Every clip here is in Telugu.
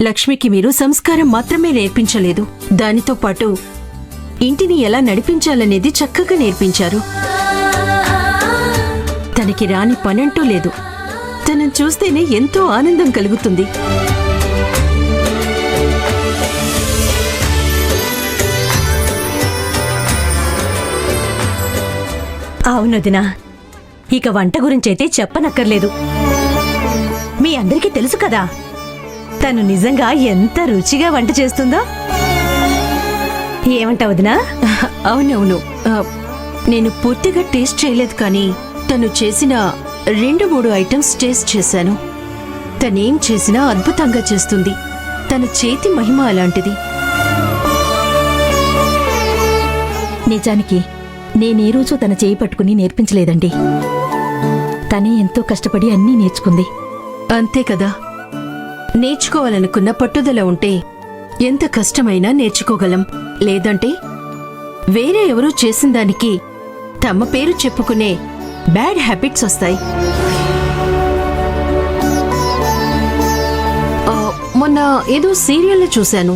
లక్ష్మికి మీరు సంస్కారం మాత్రమే నేర్పించలేదు, దానితో పాటు ఇంటిని ఎలా నడిపించాలనేది చక్కగా నేర్పించారు. తనకి రాని పనంటూ లేదు. తనను చూస్తేనే ఎంతో ఆనందం కలుగుతుంది. అవునదినా, ఇక వంట గురించైతే చెప్పనక్కర్లేదు. మీ అందరికీ తెలుసు కదా, తను నిజంగా ఎంత రుచిగా వంట చేస్తుందో. ఏమంటావు వదినా? అవునవును, నేను పూర్తిగా టేస్ట్ చేయలేదు, కానీ తను చేసిన 2-3 ఐటమ్స్ టేస్ట్ చేశాను. తనేం చేసినా అద్భుతంగా చేస్తుంది. తన చేతి మహిమ అలాంటిది. నిజానికి నేనే రోజు తన చేయి పట్టుకుని నేర్పించలేదండి. తనే ఎంతో కష్టపడి అన్నీ నేర్చుకుంది. అంతే కదా, నేర్చుకోవాలనుకున్న పట్టుదల ఉంటే ఎంత కష్టమైనా నేర్చుకోగలం. లేదంటే వేరే ఎవరూ చేసిన దానికి తమ పేరు చెప్పుకునే బ్యాడ్ హ్యాబిట్స్ వస్తాయి. మొన్న ఏదో సీరియల్లో చూశాను.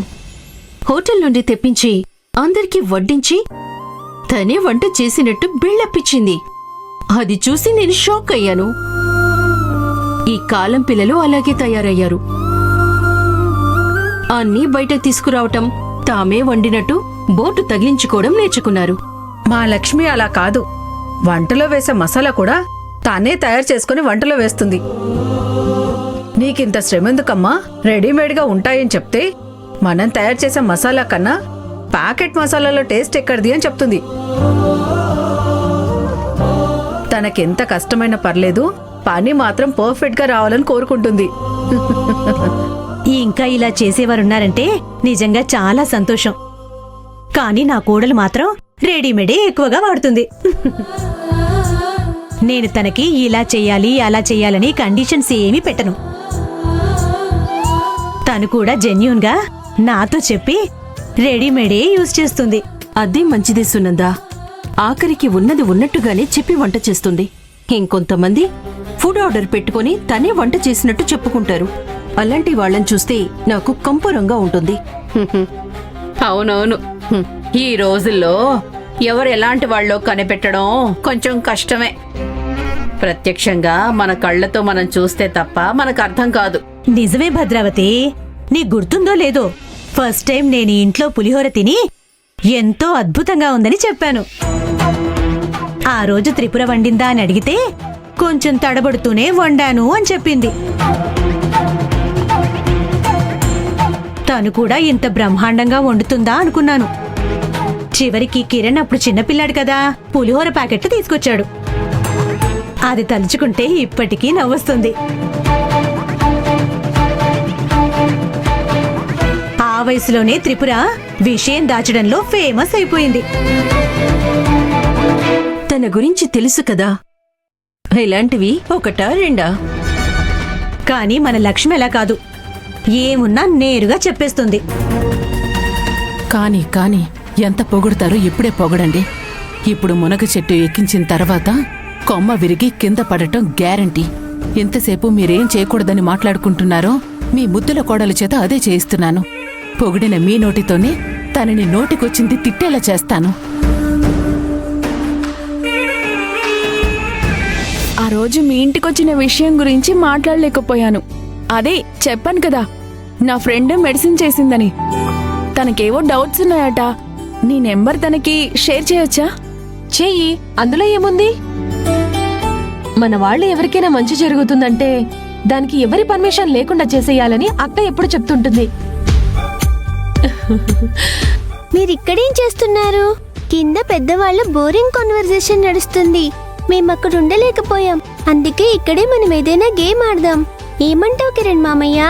హోటల్ నుండి తెప్పించి అందరికీ వడ్డించి తనే వంట చేసినట్టు బిల్డప్పిచ్చింది. అది చూసి నేను షాక్ అయ్యాను. ఈ కాలం పిల్లలు అలాగే తయారయ్యారు. అన్నీ బయట తీసుకురావటం, తామే వండినట్టు బోర్డు తగిలించుకోవడం నేర్చుకున్నారు. మా లక్ష్మి అలా కాదు. వంటలో వేసే మసాలా కూడా తానే తయారు చేసుకుని వంటలో వేస్తుంది. నీకింత శ్రమెందుకమ్మా, రెడీమేడ్గా ఉంటాయని చెప్తే మనం తయారు చేసే మసాలా కన్నా ప్యాకెట్ మసాలాలో టేస్ట్ ఎక్కడిది అని చెప్తుంది. తనకెంత కష్టమైనా పర్లేదు, పని మాత్రం పర్ఫెక్ట్గా రావాలని కోరుకుంటుంది. ఇంకా ఇలా చేసేవారున్నారంటే నిజంగా చాలా సంతోషం. కానీ నా కోడలు మాత్రం రెడీమేడే ఎక్కువగా వాడుతుంది. నేను తనకి ఇలా చెయ్యాలి అలా చెయ్యాలని కండిషన్స్ ఏమీ పెట్టను. తను కూడా జెన్యూన్గా నాతో చెప్పి రెడీమేడే యూజ్ చేస్తుంది. అదే మంచిదే సునందా. ఆఖరికి ఉన్నది ఉన్నట్టుగానే చెప్పి వంట చేస్తుంది. ఇంకొంతమంది ఫుడ్ ఆర్డర్ పెట్టుకుని తనే వంట చేసినట్టు చెప్పుకుంటారు. అలాంటి వాళ్ళని చూస్తే నాకు కంపరంగా ఉంటుంది. అవునవును, ఈ రోజుల్లో ఎవరు ఎలాంటి వాళ్ళో కనిపెట్టడం కొంచెం కష్టమే. ప్రత్యక్షంగా మన కళ్ళతో మనం చూస్తే తప్ప మనకు అర్థం కాదు. నిజమే భద్రావతి, నీకు గుర్తుందో లేదో, ఫస్ట్ టైం నేను ఇంట్లో పులిహోర తిని ఎంతో అద్భుతంగా ఉందని చెప్పాను. ఆ రోజు త్రిపుర వండిందా అని అడిగితే కొంచెం తడబడుతూనే వండాను అని చెప్పింది. తను కూడా ఇంత బ్రహ్మాండంగా వండుతుందా అనుకున్నాను. చివరికి కిరణ్ అప్పుడు చిన్నపిల్లాడు కదా, పులిహోర ప్యాకెట్లు తీసుకొచ్చాడు. అది తలుచుకుంటే ఇప్పటికీ నవ్వొస్తుంది. ఆ వయసులోనే త్రిపుర విషయం దాచడంలో ఫేమస్ అయిపోయింది. తన గురించి తెలుసు కదా, ఇలాంటివి ఒకటా రెండా. కానీ మన లక్ష్మి ఎలా కాదు, ఏమున్నా నేరుగా చెప్పేస్తుంది. కానీ ఎంత పొగుడతారో ఇప్పుడే పొగడండి. ఇప్పుడు మునగ చెట్టు ఎక్కించిన తర్వాత కొమ్మ విరిగి కింద పడటం గ్యారంటీ. ఎంతసేపు మీరేం చేయకూడదని మాట్లాడుకుంటున్నారో మీ ముద్దుల కోడల చేత అదే చేయిస్తున్నాను. పొగిడిన మీ నోటితోనే తనని నోటికొచ్చింది తిట్టేలా చేస్తాను. ఆ రోజు మీ ఇంటికొచ్చిన విషయం గురించి మాట్లాడలేకపోయాను. అదే చెప్పాను కదా, నా ఫ్రెండ్ మెడిసిన్ చేసిందని. తనకేవో డౌట్స్ ఉన్నాయట. నీ నెంబర్ తనకి షేర్ చేయొచ్చా? చెయ్యి, అందులో ఏముంది? మన వాళ్ళు ఎవరికైనా మంచి జరుగుతుందంటే దానికి ఎవరి పర్మిషన్ లేకుండా చేసేయాలని అక్క ఎప్పుడు చెప్తుంటుంది. మీరిక్కడేం చేస్తున్నారు? కింద పెద్దవాళ్ళ బోరింగ్ కాన్వర్సేషన్ నడుస్తుంది. మేమక్కడ ఉండలేకపోయాం, అందుకే ఇక్కడే మనం ఏదైనా గేమ్ ఆడదాం. ఏమంటావు కిరణ్ మామయ్య?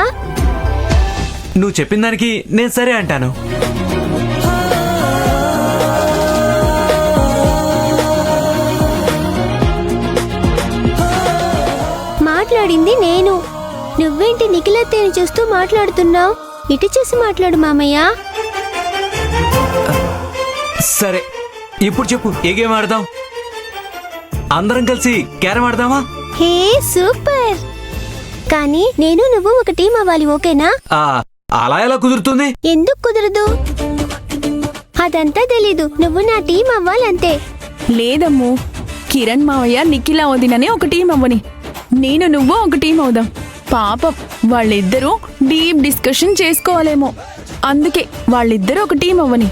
నువ్వు చెప్పిన దానికి నేను సరే అంటాను. మాట్లాడింది నేను. నువ్వేంటి నిఖిలత్తేని చూస్తూ మాట్లాడుతున్నావు? ఇటు చూసి మాట్లాడు మామయ్య. సరే, ఇప్పుడు చెప్పు, ఏ గేమ్ ఆడదాం? అందరం కలిసి క్యారమ్ ఆడదామా? హే సూపర్. కానీ నేను నువ్వు ఒక టీం అవ్వాలి, ఓకేనా? అలా ఎలా కుదురుతుంది? ఎందుకు కుదరదు? అదంతా తెలీదు. నువ్వు నా టీం అవ్వాలంతే. లేదమ్ము, కిరణ్ మావయ్య నిఖిల వదిననే ఒక టీం అవ్వని, నేను నువ్వు ఒక టీం అవుదాం. పాపం వాళ్ళిద్దరూ డీప్ డిస్కషన్ చేసుకోవాలేమో, అందుకే వాళ్ళిద్దరూ ఒక టీం అవ్వని.